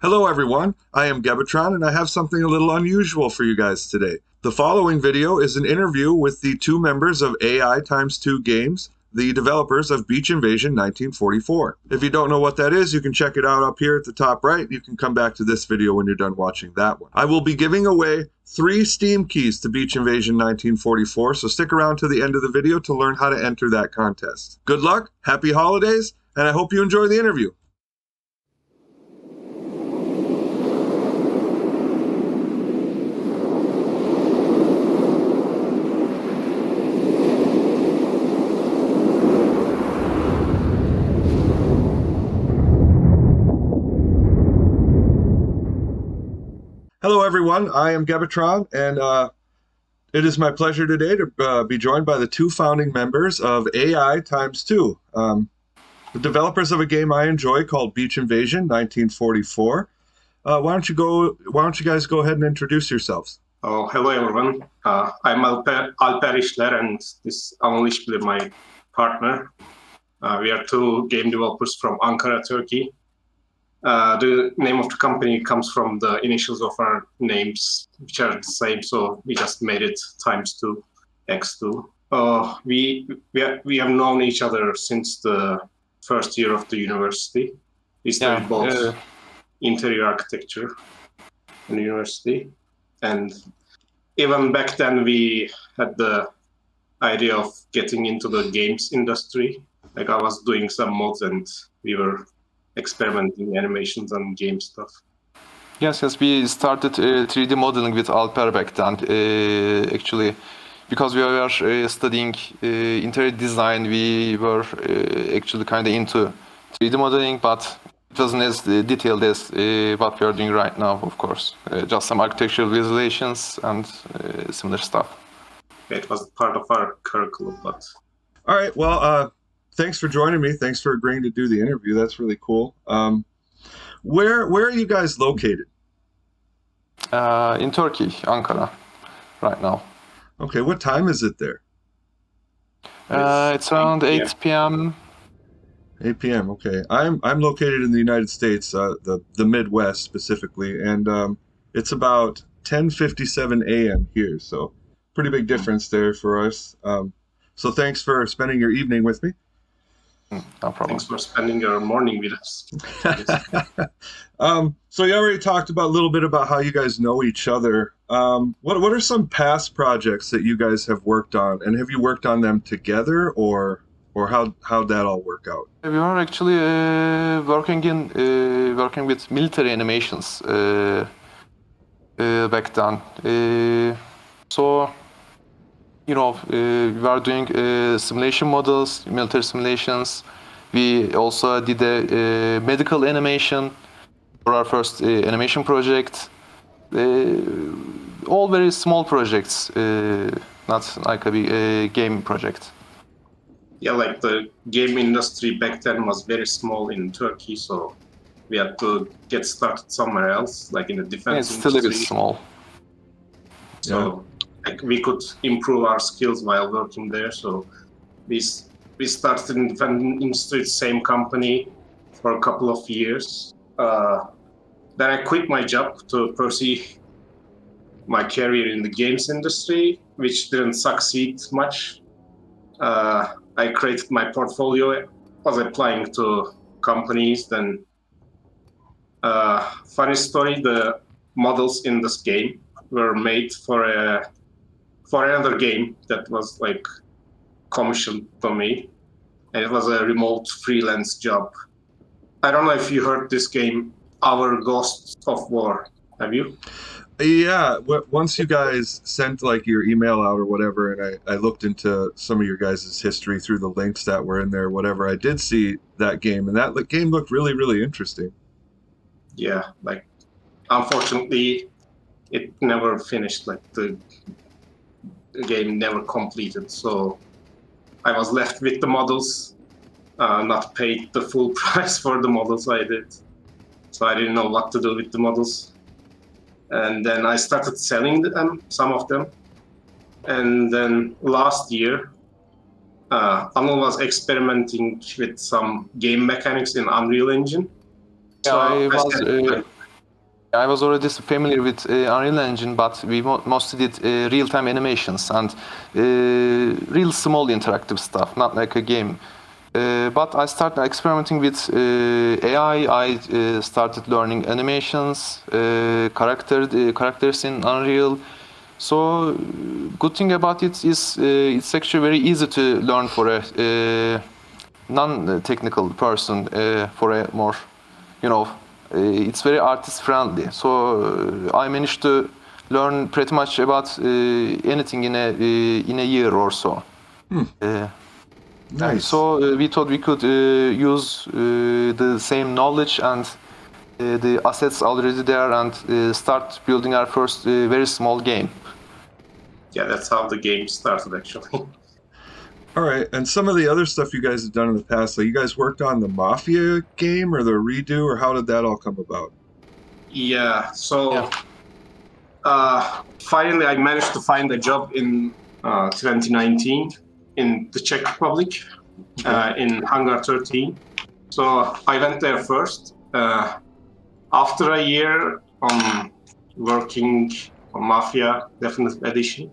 Hello, everyone. I am Gebatron, and I have something a little unusual for you guys today. The following video is an interview with the two members of AIx2 Games, the developers of Beach Invasion 1944. If you don't know what that is, you can check it out up here at the top right. You can come back to this video when you're done watching that one. I will be giving away 3 Steam keys to Beach Invasion 1944, so stick around to the end of the video to learn how to enter that contest. Good luck, happy holidays, and I hope you enjoy the interview. Hello, everyone. I am Gebatron, and it is my pleasure today to be joined by the two founding members of AIx2, the developers of a game I enjoy called Beach Invasion 1944. Why don't you guys go ahead and introduce yourselves? Oh, hello everyone. I'm Alper İşler, and this is Anıl İşbilir, my partner. We are two game developers from Ankara, Turkey. The name of the company comes from the initials of our names, which are the same, so we just made it ×2, X2. We have known each other since the first year of the university. We studied both interior architecture in the university, and even back then we had the idea of getting into the games industry. Like, I was doing some mods and we were experimenting animations and game stuff. Yes, we started 3D modeling with Alper back then. Actually, because we were studying interior design, we were actually kind of into 3D modeling, but it wasn't as detailed as what we are doing right now, of course. Just some architectural visualizations and similar stuff. It was part of our curriculum, but... All right, well, thanks for joining me. Thanks for agreeing to do the interview. That's really cool. Where are you guys located? In Turkey, Ankara, right now. Okay, what time is it there? It's around 8 p.m. 8 p.m. Okay, I'm located in the United States, the Midwest specifically, and it's about 10:57 a.m. here. So, pretty big difference there for us. So thanks for spending your evening with me. No problem. Thanks for spending your morning with us. So you already talked a little bit about how you guys know each other. What are some past projects that you guys have worked on, and have you worked on them together, or how'd that all work out? We were actually working with military animations back then. So, you know, we were doing simulation models, military simulations. We also did a medical animation for our first animation project. All very small projects, not like a big game project. Yeah, like the game industry back then was very small in Turkey, so we had to get started somewhere else, like in the defense It's still industry. a bit small. So like, we could improve our skills while working there. So we started in the defense industry, same company, for a couple of years. Then I quit my job to pursue my career in the games industry, which didn't succeed much. I created my portfolio, was applying to companies. Then, funny story, the models in this game were made for another game that was like commissioned to me, and it was a remote freelance job. I don't know if you heard this game, Our Ghosts of War. Have you? Yeah, once you guys sent like your email out or whatever, and I looked into some of your guys' history through the links that were in there, whatever, I did see that game, and that game looked really, really interesting. Yeah, like, unfortunately, it never finished. Like, the game never completed, so I was left with the models, not paid the full price for the models I did. So I didn't know what to do with the models. And then I started selling them, some of them. And then last year, Anil was experimenting with some game mechanics in Unreal Engine. Yeah, I was already familiar with Unreal Engine, but we mostly did real-time animations and real small interactive stuff, not like a game. But I started experimenting with AI. I started learning animations, characters in Unreal. So good thing about it is it's actually very easy to learn for a non-technical person, for a more, it's very artist friendly. So I managed to learn pretty much about anything in a year or so. Nice. So we thought we could use the same knowledge and the assets already there and start building our first very small game. Yeah, that's how the game started actually. All right, and some of the other stuff you guys have done in the past, like you guys worked on the Mafia game or the redo, or how did that all come about? Yeah, so finally I managed to find a job in 2019 in the Czech Republic, in Hangar 13. So I went there first. After a year on working on Mafia Definitive Edition,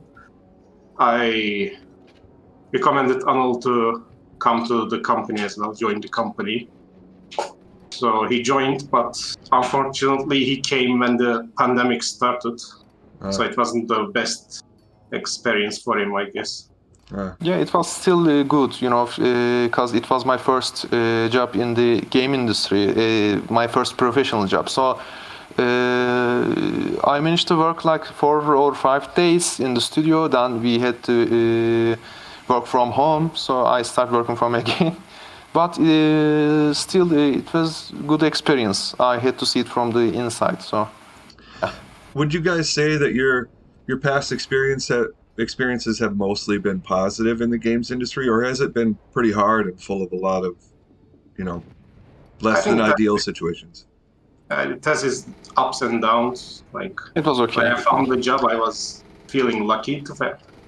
I recommended Anil to come to the company as well, join the company. So he joined, but unfortunately he came when the pandemic started. So it wasn't the best experience for him, I guess. Yeah, it was still good, because it was my first job in the game industry, my first professional job. So I managed to work like 4 or 5 days in the studio. Then we had to work from home. So I started working from again. But still, it was good experience. I had to see it from the inside. So. Would you guys say that your past experiences have mostly been positive in the games industry, or has it been pretty hard and full of a lot of, less than ideal situations? It has its ups and downs. Like it was okay. When I found the job, I was feeling lucky to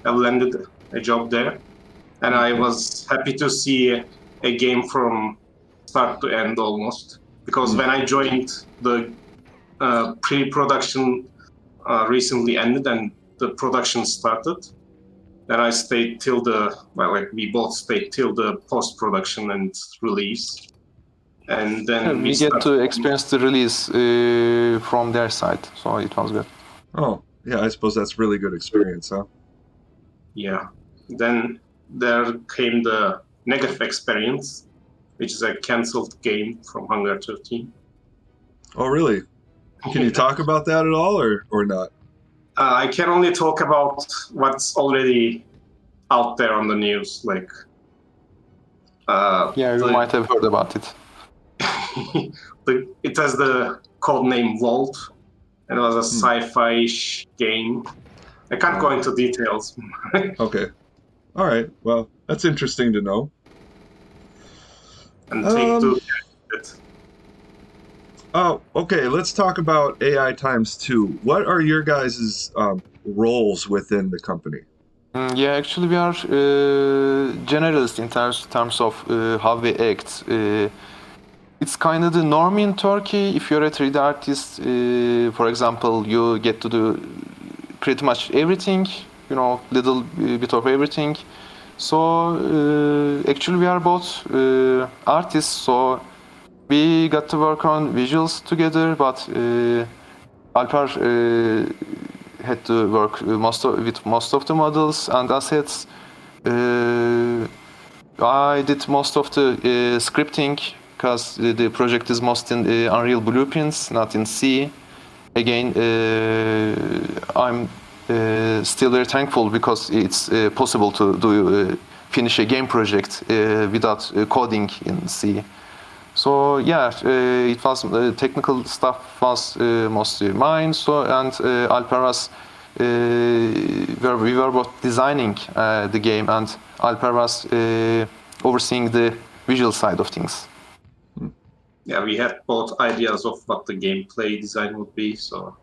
have landed a job there, and I was happy to see a game from start to end almost. Because when I joined, the pre-production recently ended and the production started. Then I stayed till we both stayed till the post-production and release. And then we get to experience the release from their side, so it was good. Oh, yeah, I suppose that's really good experience, huh? Yeah. Then there came the negative experience, which is a cancelled game from Hangar 13. Oh, really? Can you talk about that at all, or not? I can only talk about what's already out there on the news, like. You might have heard about it. It has the code name Vault, and it was a sci-fi-ish game. I can't go into details. Okay. All right. Well, that's interesting to know. And Take-Two. Oh, okay. Let's talk about AIx2. What are your guys' roles within the company? Yeah, actually, we are generalists in terms of how we act. It's kind of the norm in Turkey. If you're a 3D artist, for example, you get to do pretty much everything, little bit of everything. So actually, we are both artists, so we got to work on visuals together, but Alper had to work with most of the models and assets. I did most of the scripting, because the project is most in Unreal blueprints, not in C. Again, I'm still very thankful because it's possible to finish a game project without coding in C. So yeah, it was technical stuff was mostly mine. So and Alper was we were both designing the game, and Alper was overseeing the visual side of things. Yeah, we had both ideas of what the gameplay design would be. So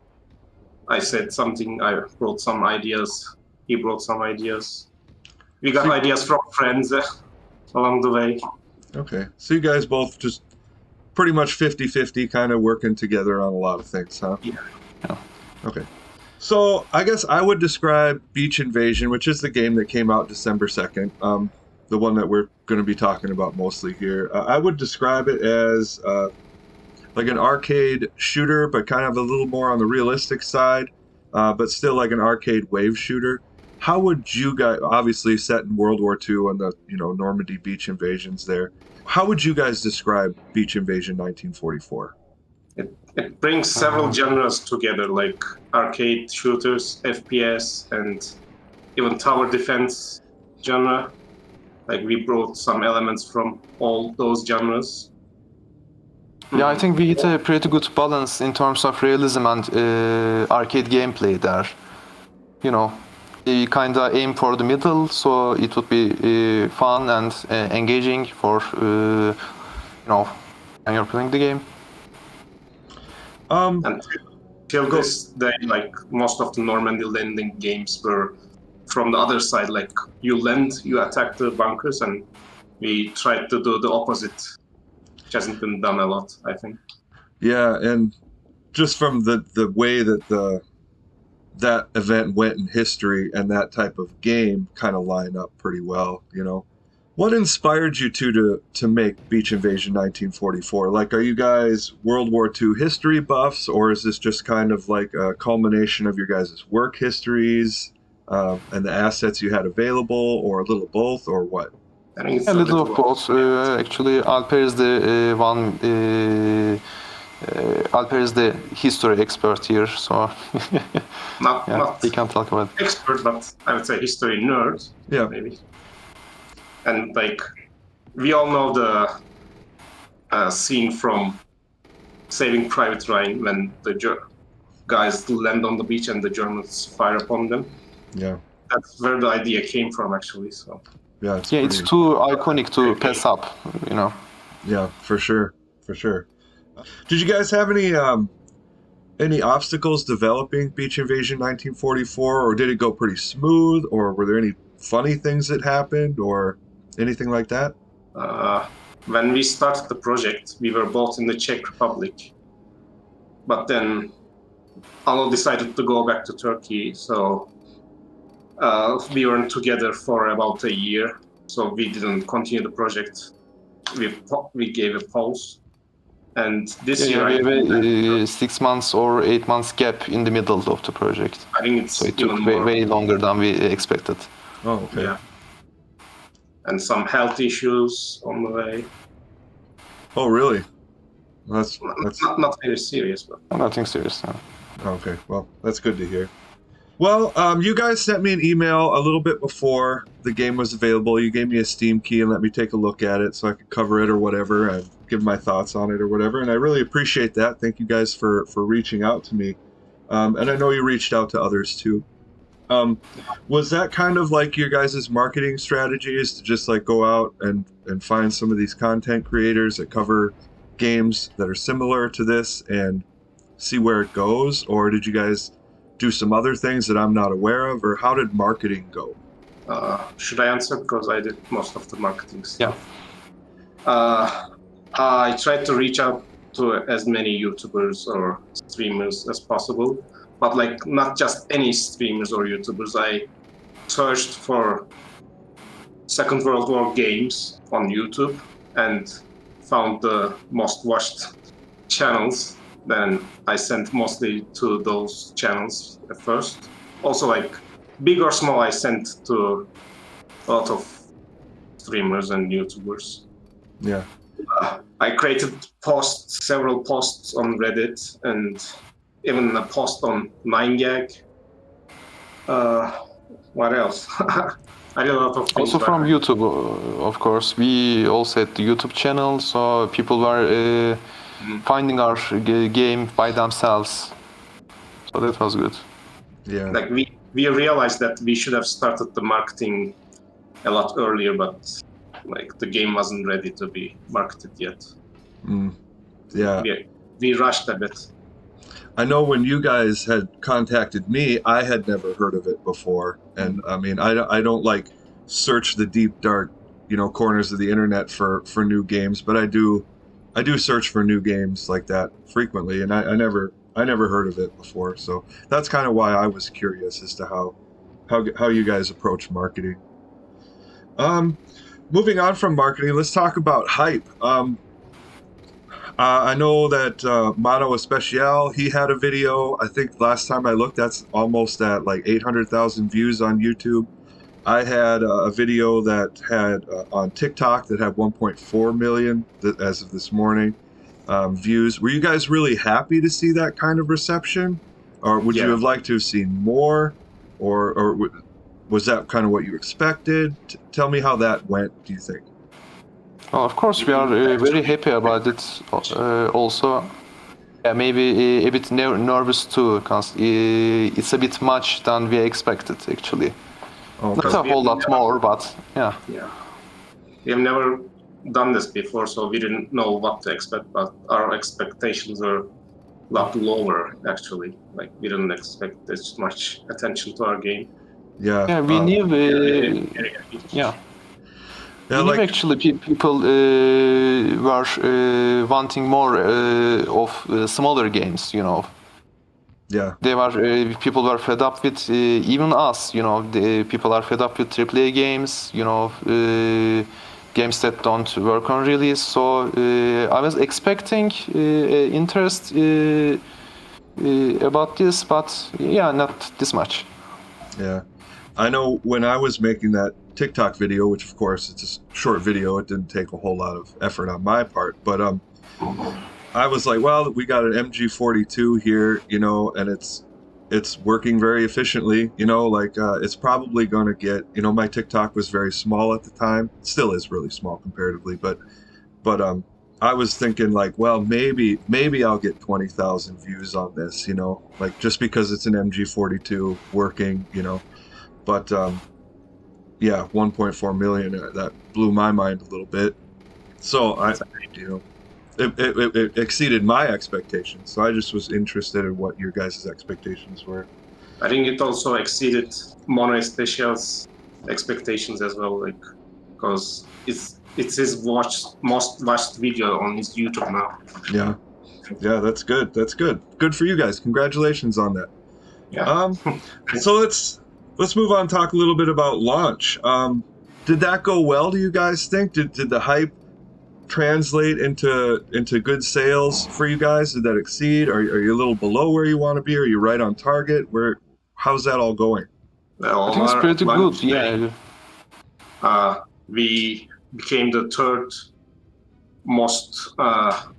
I said something, I brought some ideas, he brought some ideas. We got ideas from friends along the way. Okay, so you guys both just pretty much 50-50 kind of working together on a lot of things, huh? Yeah. Yeah. Okay. So I guess I would describe Beach Invasion, which is the game that came out December 2nd, the one that we're going to be talking about mostly here. I would describe it as like an arcade shooter, but kind of a little more on the realistic side, but still like an arcade wave shooter. How would you guys, obviously set in World War II and the Normandy beach invasions there, how would you guys describe Beach Invasion 1944? It brings several genres together, like arcade shooters, FPS, and even tower defense genre. Like we brought some elements from all those genres. Yeah, I think we hit a pretty good balance in terms of realism and arcade gameplay there. You know, we kind of aim for the middle, so it would be fun and engaging for, when you're playing the game. And till this day, like most of the Normandy landing games were from the other side. Like you land, you attack the bunkers, and we tried to do the opposite, which hasn't been done a lot, I think. Yeah, and just from the way that that event went in history and that type of game kind of line up pretty well, What inspired you to make Beach Invasion 1944? Like, are you guys World War II history buffs, or is this just kind of like a culmination of your guys' work histories and the assets you had available, or a little both, or what? I think it's A little of both. Actually, Alper is the one. Alper is the history expert here, so not he can talk about it. expert, but I would say history nerd. Yeah. Maybe. And like, we all know the scene from Saving Private Ryan when the guys land on the beach and the Germans fire upon them. Yeah. That's where the idea came from, actually. So. Yeah. It's too iconic to pass up, Yeah, for sure. Did you guys have any obstacles developing Beach Invasion 1944, or did it go pretty smooth, or were there any funny things that happened, or anything like that? When we started the project, we were both in the Czech Republic, but then Alo decided to go back to Turkey, so we weren't together for about a year, so we didn't continue the project. We gave a pause. And this year, we have a 6 months or 8 months gap in the middle of the project. I think it's so it took way longer than we expected. Oh, okay. Yeah. And some health issues on the way. Oh, really? That's not very serious, but Nothing serious. No. Okay. Well, that's good to hear. Well, you guys sent me an email a little bit before the game was available. You gave me a Steam key and let me take a look at it so I could cover it or whatever and give my thoughts on it or whatever. And I really appreciate that. Thank you guys for reaching out to me. And I know you reached out to others too. Was that kind of like your guys' marketing strategy, is to just like go out and find some of these content creators that cover games that are similar to this and see where it goes? Or did you guys do some other things that I'm not aware of, or how did marketing go? Should I answer? Because I did most of the marketing stuff. Yeah. I tried to reach out to as many YouTubers or streamers as possible, but like not just any streamers or YouTubers. I searched for Second World War games on YouTube and found the most watched channels. Then I sent mostly to those channels at first. Also, like big or small, I sent to a lot of streamers and YouTubers. Yeah. I created several posts on Reddit, and even a post on 9gag. What else? I did a lot of things. Also from YouTube, of course. We also had the YouTube channel, so people were finding our game by themselves. So that was good. Yeah. Like we realized that we should have started the marketing a lot earlier, but like the game wasn't ready to be marketed yet. Yeah. We rushed a bit. I know when you guys had contacted me, I had never heard of it before. And I mean, I don't like search the deep, dark, corners of the internet for new games, but I do I do search for new games like that frequently, and I never heard of it before. So that's kind of why I was curious as to how you guys approach marketing. Moving on from marketing, let's talk about hype. I know that Mono Especial, he had a video. I think last time I looked, that's almost at like 800,000 views on YouTube. I had a video that had on TikTok that had 1.4 million as of this morning views. Were you guys really happy to see that kind of reception, or would you have liked to have seen more, or was that kind of what you expected? Tell me how that went. Do you think? Well, of course, we are very happy about it. Also, yeah, maybe a bit nervous too, because it's a bit much than we expected actually. Okay. Not a whole lot more, but yeah. Yeah. We have never done this before, so we didn't know what to expect, but our expectations were a lot lower, actually. Like, we didn't expect this much attention to our game. Yeah. Yeah, we knew. Yeah, We knew actually people were wanting more of smaller games, you know. Yeah. They were people were fed up with even us, you know. People are fed up with AAA games, you know, games that don't work on release. So I was expecting interest about this, but yeah, not this much. Yeah. I know when I was making that TikTok video, which of course it's a short video, it didn't take a whole lot of effort on my part, but I was like, well, we got an MG42 here, you know, and it's working very efficiently, you know, like it's probably going to get, you know, my TikTok was very small at the time, still is really small comparatively, but I was thinking like, well, maybe I'll get 20,000 views on this, you know, like just because it's an MG42 working, you know, but yeah, 1.4 million, that blew my mind a little bit. So I, you know, it exceeded my expectations. So I just was interested in what your guys' expectations were. I think it also exceeded Mono Special's expectations as well, like, because it's his most watched video on his YouTube now. Yeah, that's good. That's good. Good for you guys. Congratulations on that. Yeah. So let's move on and talk a little bit about launch. Did that go well, do you guys think? Did the hype translate into good sales for you guys? Did that exceed? Are you a little below where you want to be? Are you right on target? How's that all going? Well, I think it's pretty good, yeah. We became the third most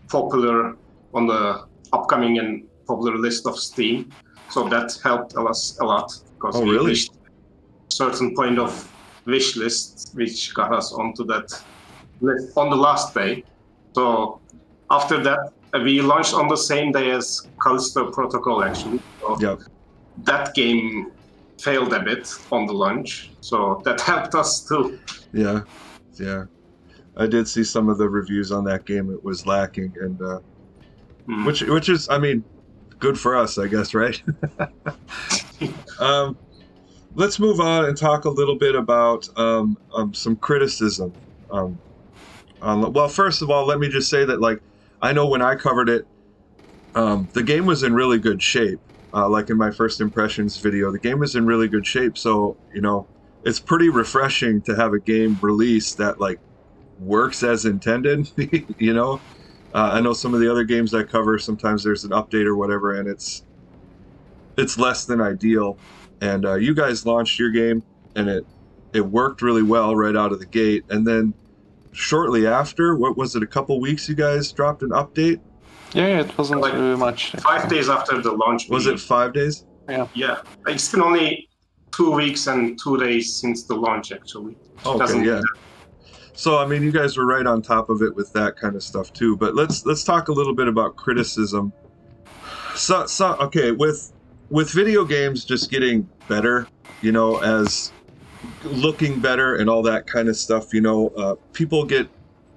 popular on the upcoming and popular list of Steam. So that helped us a lot, because we reached a certain point of wish list, which got us onto that list on the last day. So after that, we launched on the same day as Callisto Protocol, actually. So that game failed a bit on the launch, so that helped us too. Yeah. I did see some of the reviews on that game. It was lacking, and which is, I mean, good for us, I guess, right? Let's move on and talk a little bit about some criticism. Well, first of all, let me just say that, like, I know when I covered it, the game was in really good shape. Like in my first impressions video, the game was in really good shape. So, you know, it's pretty refreshing to have a game released that like works as intended. You know, I know some of the other games I cover, sometimes there's an update or whatever, and it's less than ideal. And you guys launched your game, and it worked really well right out of the gate. And then shortly after, what was it, a couple weeks, you guys dropped an update? Yeah, it wasn't like much. 5 days after the launch. Was it 5 days? Yeah. It's been only 2 weeks and 2 days since the launch, actually. Okay, yeah. So, I mean, you guys were right on top of it with that kind of stuff too. But let's talk a little bit about criticism. So okay, with video games just getting better, you know, as looking better and all that kind of stuff, you know, people get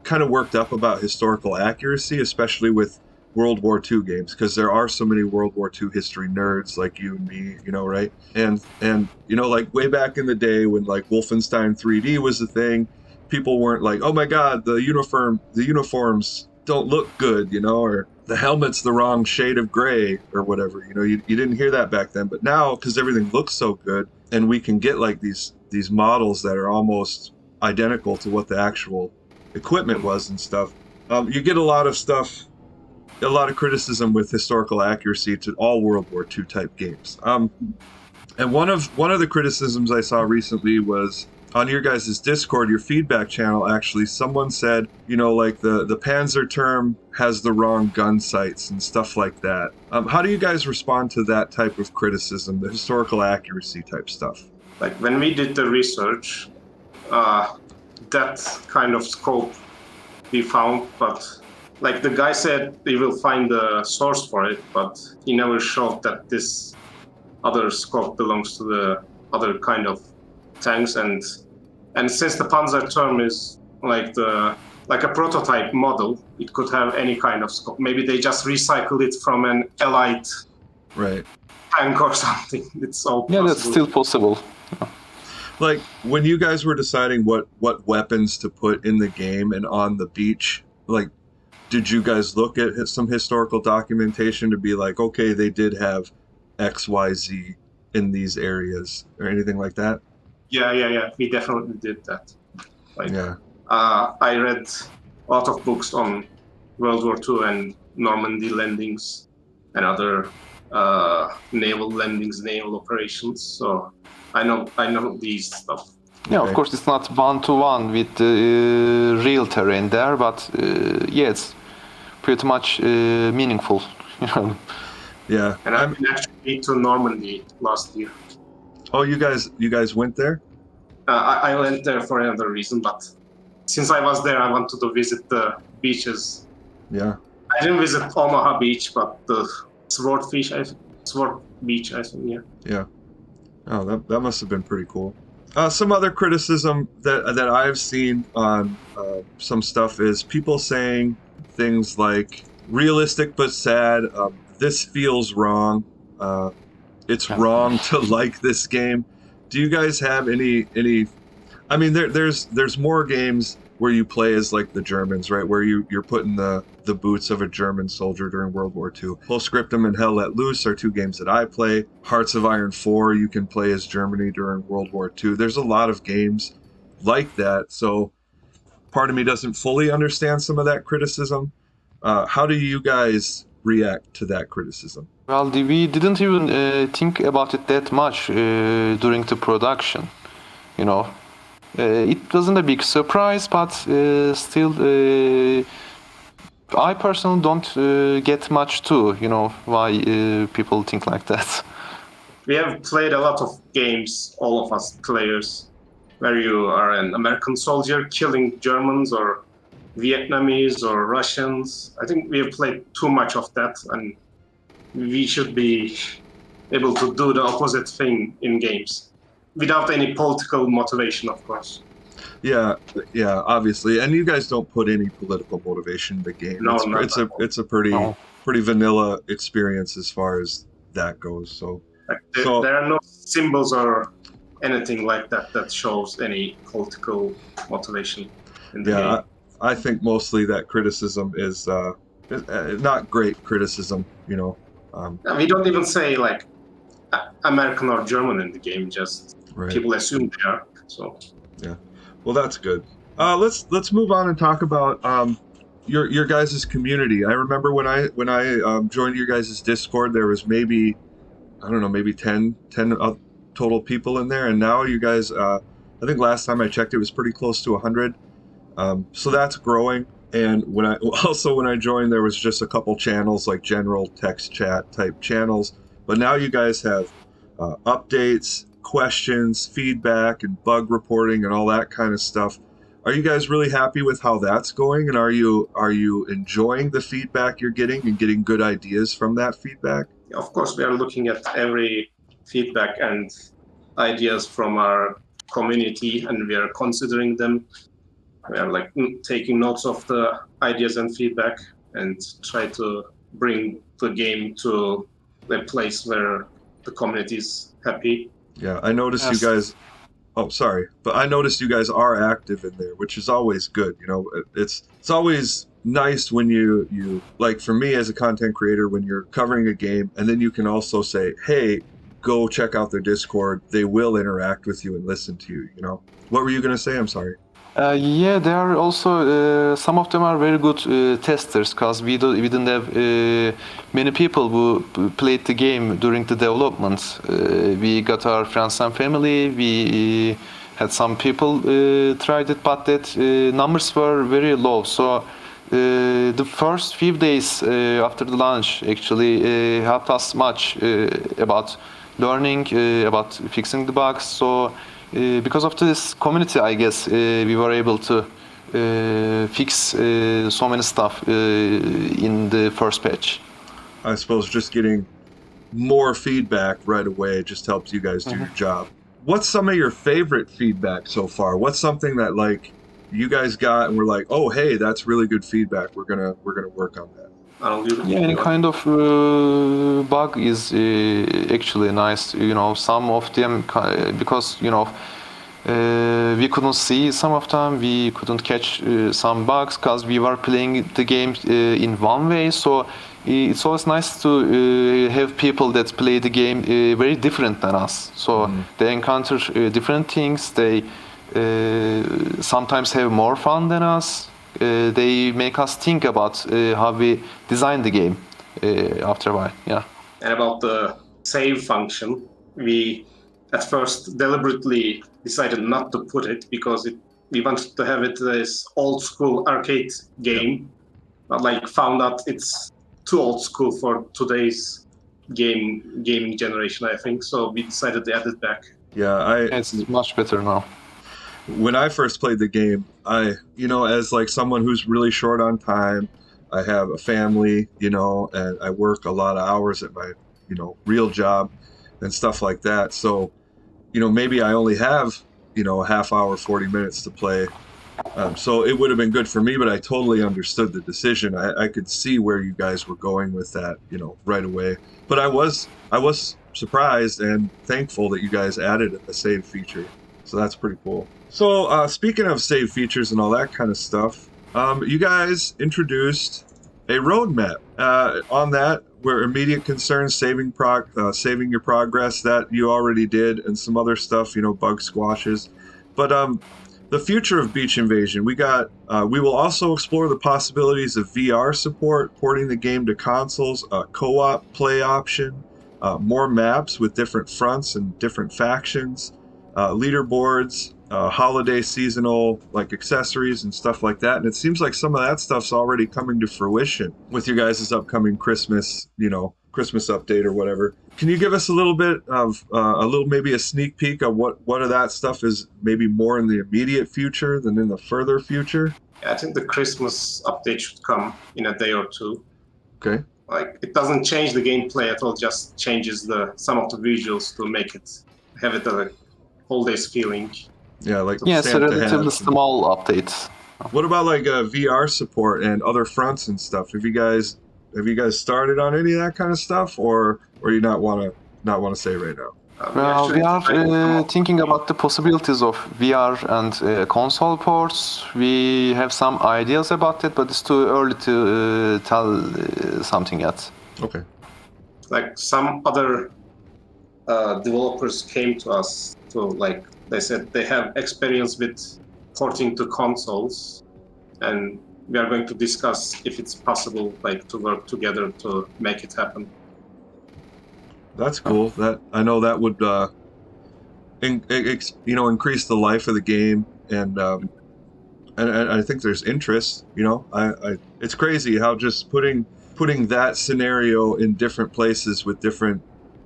kind of worked up about historical accuracy, especially with World War II games, because there are so many World War II history nerds like you and me, you know, right? And you know, like way back in the day when like Wolfenstein 3D was the thing, people weren't like, oh my God, the uniforms don't look good, or the helmet's the wrong shade of gray or whatever. You didn't hear that back then, but now because everything looks so good and we can get like these models that are almost identical to what the actual equipment was and stuff, you get a lot of stuff, a lot of criticism with historical accuracy to all World War II type games. And one of the criticisms I saw recently was on your guys' Discord, your feedback channel, actually, someone said, like the Panzer term has the wrong gun sights and stuff like that. How do you guys respond to that type of criticism, the historical accuracy type stuff? Like when we did the research, that kind of scope we found, but like the guy said, we will find the source for it, but he never showed that this other scope belongs to the other kind of tanks, and since the Panzer term is like a prototype model, it could have any kind of scope. Maybe they just recycled it from an Allied tank or something. It's all possible. Yeah, that's still possible. Like when you guys were deciding what weapons to put in the game and on the beach, like did you guys look at some historical documentation to be like, okay, they did have XYZ in these areas or anything like that? Yeah. We definitely did that. Yeah. I read a lot of books on World War II and Normandy landings and other naval landings, naval operations. So I know these stuff. Yeah, of course, it's not one-to-one with the real terrain there, but yeah, it's pretty much meaningful. Yeah. And I've been actually to Normandy last year. Oh, you guys went there? I went there for another reason, but since I was there, I wanted to visit the beaches. Yeah. I didn't visit Omaha Beach, but the Sword Beach, I think, yeah. Yeah. Oh, that must have been pretty cool. Some other criticism that I've seen on some stuff is people saying things like realistic but sad. This feels wrong. It's wrong to like this game. Do you guys have any? I mean, there's more games where you play as like the Germans, right? Where you're putting the boots of a German soldier during World War II. Postscriptum and Hell Let Loose are two games that I play. Hearts of Iron 4, you can play as Germany during World War II. There's a lot of games like that. So part of me doesn't fully understand some of that criticism. How do you guys react to that criticism? Well, we didn't even think about it that much during the production. It wasn't a big surprise, but still, I personally don't get much too, why people think like that. We have played a lot of games, all of us players, where you are an American soldier killing Germans or Vietnamese or Russians. I think we have played too much of that, and we should be able to do the opposite thing in games without any political motivation, of course. Yeah, obviously. And you guys don't put any political motivation in the game. No, it's a pretty vanilla experience as far as that goes. So there are no symbols or anything like that shows any political motivation in the game. I think mostly that criticism is not great criticism, We don't even say like American or German in the game, just people assume they are. So yeah, well, that's good. Let's move on and talk about your guys' community. I remember when I joined your guys' Discord, there was maybe 10 total people in there, and now you guys, I think last time I checked, it was pretty close to 100. So that's growing. And when I joined, there was just a couple channels, like general text chat type channels. But now you guys have updates, questions, feedback, and bug reporting, and all that kind of stuff. Are you guys really happy with how that's going? And are you enjoying the feedback you're getting and getting good ideas from that feedback? Of course, we are looking at every feedback and ideas from our community, and we are considering them. We are like taking notes of the ideas and feedback and try to bring the game to a place where the community is happy. Yeah, I noticed you guys. Oh, sorry, but I noticed you guys are active in there, which is always good. It's always nice when you like, for me as a content creator, when you're covering a game and then you can also say, hey, go check out their Discord. They will interact with you and listen to you, you know? What were you going to say? I'm sorry. Yeah, they are also some of them are very good testers because we didn't have many people who played the game during the development. We got our friends and family. We had some people tried it, but that numbers were very low. So the first few days after the launch actually helped us much about learning, about fixing the bugs. So because of this community, I guess we were able to fix so many stuff in the first patch. I suppose just getting more feedback right away just helps you guys do your job. What's some of your favorite feedback so far? What's something that like you guys got and we're like, oh, hey, that's really good feedback. We're gonna work on that. Yeah, any kind of bug is actually nice. You know, some of them because we couldn't see some of them. We couldn't catch some bugs because we were playing the game in one way. So it's always nice to have people that play the game very different than us. So they encounter different things. They sometimes have more fun than us. They make us think about how we design the game after a while. Yeah. And about the save function, we at first deliberately decided not to put it because we wanted to have it as old school arcade game, but like found out it's too old school for today's gaming generation, I think. So we decided to add it back. Yeah, It's much better now. when I first played the game, as like someone who's really short on time, I have a family, and I work a lot of hours at my, real job and stuff like that. So, maybe I only have, a half hour, 40 minutes to play. So it would have been good for me, but I totally understood the decision. I could see where you guys were going with that, right away. But I was surprised and thankful that you guys added a save feature. So that's pretty cool. So speaking of save features and all that kind of stuff, you guys introduced a roadmap. On that, were immediate concerns, saving your progress, that you already did, and some other stuff, bug squashes. But the future of Beach Invasion, we will also explore the possibilities of VR support, porting the game to consoles, co-op play option, more maps with different fronts and different factions, leaderboards, holiday seasonal like accessories and stuff like that. And it seems like some of that stuff's already coming to fruition with your guys' upcoming Christmas, Christmas update or whatever. Can you give us a little bit of maybe a sneak peek of what of that stuff is maybe more in the immediate future than in the further future? I think the Christmas update should come in a day or two. Okay. Like, it doesn't change the gameplay at all, just changes some of the visuals to make it have it a holidays feeling. Yeah, like it's a relatively small update. What about like VR support and other fronts and stuff? Have you guys started on any of that kind of stuff, or you not want to say right now? Well, we are thinking about the possibilities of VR and console ports. We have some ideas about it, but it's too early to tell something yet. Okay. Like some other developers came to us they said they have experience with porting to consoles, and we are going to discuss if it's possible to work together to make it happen. That's cool. That I know that would increase the life of the game, and I think there's interest. It's crazy how just putting that scenario in different places with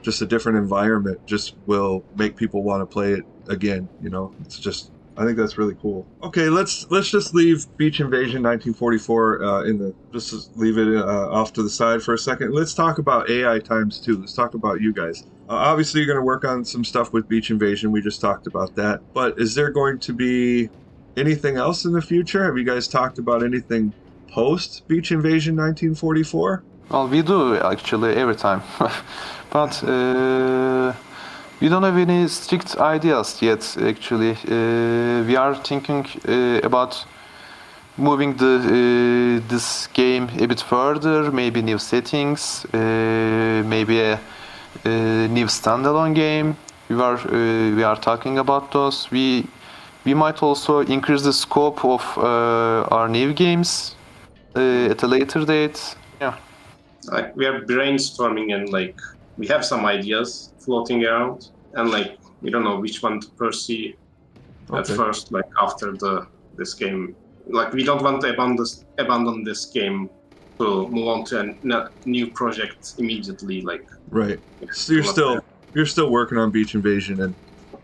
just a different environment just will make people want to play it again. It's just, I think that's really cool. Okay, let's just leave Beach Invasion 1944 just leave it off to the side for a second. Let's talk about AI2. Let's talk about you guys. Obviously, you're going to work on some stuff with Beach Invasion. We just talked about that. But is there going to be anything else in the future? Have you guys talked about anything post Beach Invasion 1944? Well, we do actually every time, but we don't have any strict ideas yet. Actually, we are thinking about moving this game a bit further, maybe new settings, maybe a new standalone game. We are talking about those. We might also increase the scope of our new games at a later date. Yeah. Like we are brainstorming and like we have some ideas floating around, and like we don't know which one to pursue at first. Like after this game, like we don't want to abandon this game to move on to a new project immediately. Like Right. So you're still working on Beach Invasion and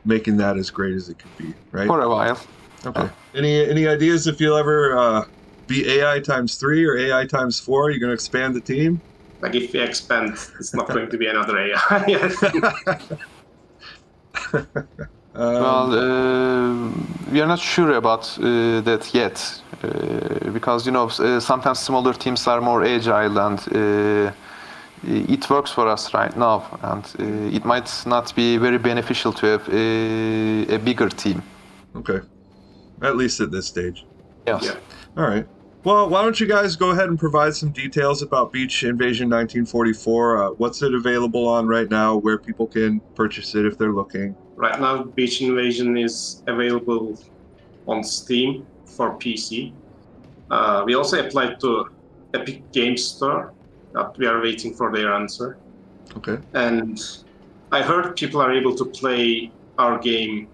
making that as great as it could be, right? For a while. Okay. Any ideas if you'll ever be AI times 3 or AI times 4? Are you going to expand the team? Like if we expand, it's not going to be another AI. Well, we are not sure about that yet, because sometimes smaller teams are more agile, and it works for us right now, and it might not be very beneficial to have a bigger team. Okay. At least at this stage. Yes. Yeah. All right. Well, why don't you guys go ahead and provide some details about Beach Invasion 1944? What's it available on right now? Where people can purchase it if they're looking? Right now, Beach Invasion is available on Steam for PC. We also applied to Epic Games Store, but we are waiting for their answer. Okay. And I heard people are able to play our game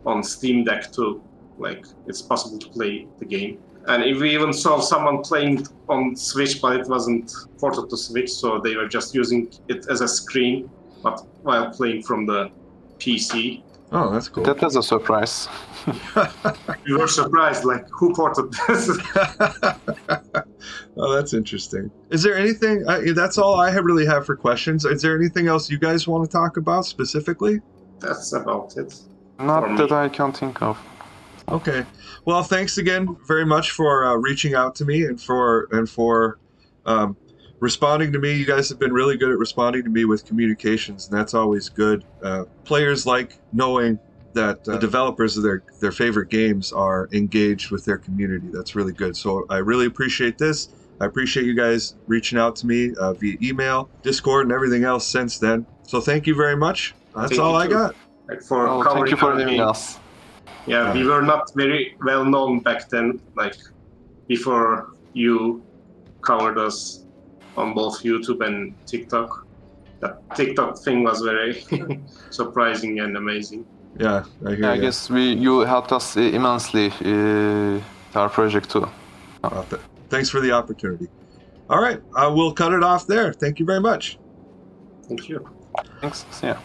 on Steam Deck too. Like it's possible to play the game. And if we even saw someone playing on Switch, but it wasn't ported to Switch, so they were just using it as a screen, but while playing from the PC. Oh, that's cool. That was a surprise. We were surprised, like, who ported this? Oh, that's interesting. Is there anything, that's all I really have for questions. Is there anything else you guys want to talk about specifically? That's about it. Not that I can think of. Okay. Well, thanks again very much for reaching out to me and for responding to me. You guys have been really good at responding to me with communications, and that's always good. Players like knowing that the developers of their favorite games are engaged with their community. That's really good. So I really appreciate this. I appreciate you guys reaching out to me via email, Discord, and everything else since then. So thank you very much. That's all I got. Like for Thank you for covering having us. Yeah, we were not very well known back then, like before you covered us on both YouTube and TikTok. That TikTok thing was very surprising and amazing. Yeah, I hear I you. guess you helped us immensely with our project too. Thanks for the opportunity. All right, we'll cut it off there. Thank you very much. Thank you. Thanks. Yeah.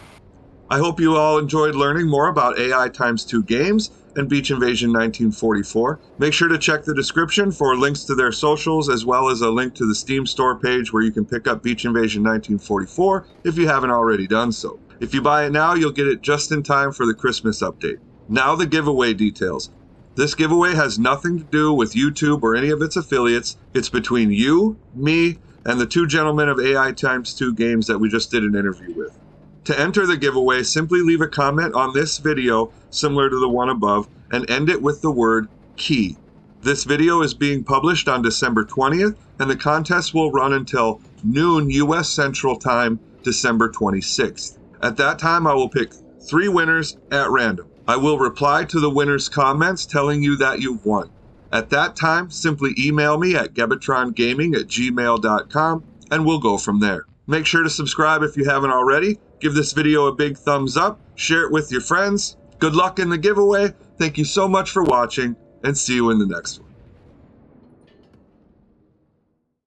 I hope you all enjoyed learning more about AIx2 Games and Beach Invasion 1944. Make sure to check the description for links to their socials, as well as a link to the Steam store page where you can pick up Beach Invasion 1944 if you haven't already done so. If you buy it now, you'll get it just in time for the Christmas update. Now the giveaway details. This giveaway has nothing to do with YouTube or any of its affiliates. It's between you, me, and the two gentlemen of AIx2 Games that we just did an interview with. To enter the giveaway, simply leave a comment on this video similar to the one above and end it with the word key. This video is being published on December 20th, and the contest will run until noon US Central Time, December 26th. At that time, I will pick 3 winners at random. I will reply to the winner's comments telling you that you've won. At that time, simply email me at gebatrongaming@gmail.com and we'll go from there. Make sure to subscribe if you haven't already. Give this video a big thumbs up. Share it with your friends. Good luck in the giveaway. Thank you so much for watching, and see you in the next one.